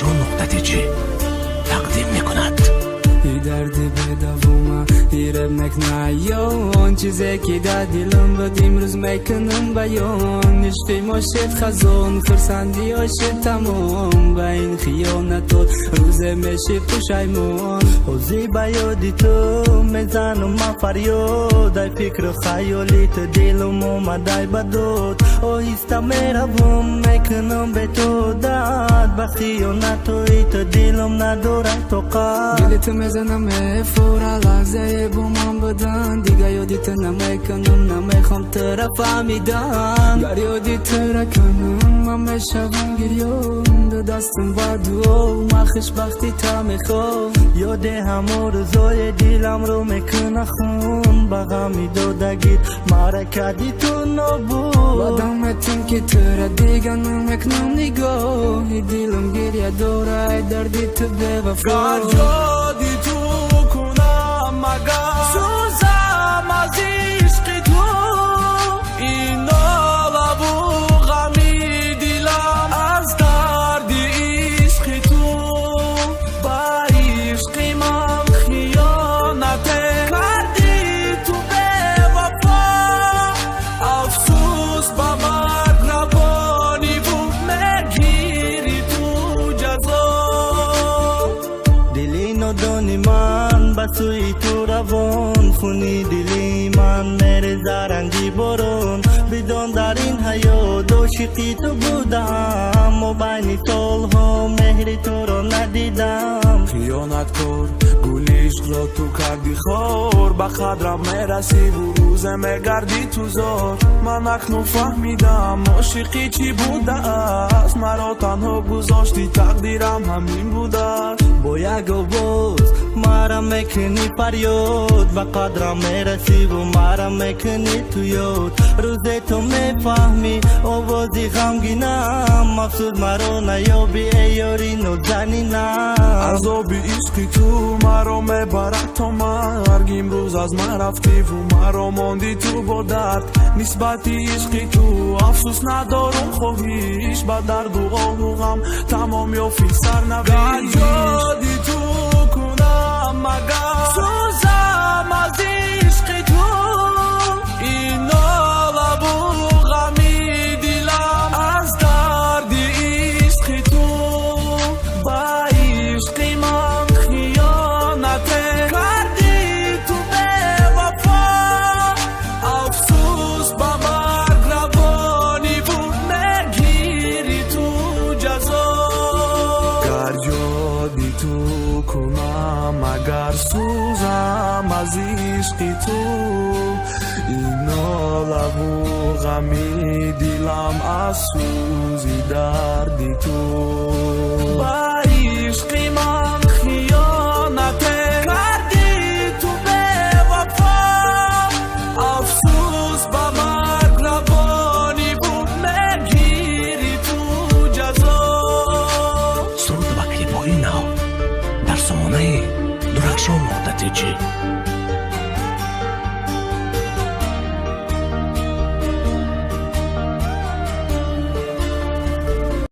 نقطه تقدیم میکند. ای دردی به دوما ایرمک نیان چیزی که در دلم بود امروز میکنم بیان نشتی ماشید خزان خرسندی هاشید تمام با این خیانتات روز میشی پشیمان حوزی بیادی تو میزنم من فریاد ای فکر و خیالی تو دلم اومده بدود آهسته میروم میکنم به تو داد با خیانتوی تو دلم نداره طاقت دلت میزنم فورا لحظه با من بدن دیگه یادت نمیکنم نمیخوام طرف فهمیدن گر یادت را کنم من میشوم گریان دو دستم با دعا من خوشبختی تا میخوام یاد همه روزای دلم رو میکنه خون با غمی دادگیت مرا کردی تو نبود بدمتیم که تو را دیگه نمیکنم نگاه دلم گریه داره دردی تو به وفا یادی تو کنم مگر سوزم از عشق تو این ناله و غمی دلم از درد عشق تو با عشق من خیانت کردی تو به وفا افسوس با مرگ روانی بود میگیری تو جزا دلی ندانی من بسوی تو روان خونی دلی من میرزه رنگی برون بدون در این حیات عاشقی تو بودم و بین سالها مهر تو رو ندیدم خیانت کن گل عشق را تو کردی خور به قدرم میرسی و روزه میگردی تو زار من اکنون فهمیدم عاشقی چی بوده است مرا تنها گذاشتی تقدیرم همین بوده است با یک آواز مرا میکنی فریاد و قدرم میرسی و مرا میکنی تو یاد روز تو میفهمی آوازی غمگینم مفسود مرا نیابی ای یاری نازنینم عذابی عشقی تو مرا میبرد تا مرگ امروز از من رفتی و مرا ماندی تو با درد نسبتی عشقی تو افسوس ندارم خواهیش با درد و آه و غم تمام یافی سرنوشت یادی تو کنم مگر سوزم از عشق تو این ناله و غمی دلم از درد عشق تو با عشق من خیانت کردی تو به وفا افسوس با مرگ روانی بود میگیری تو جزا گر یادی تو کنم اگر سوزم از عشق تو این ناله و غمی دلم از سوزی دردی تو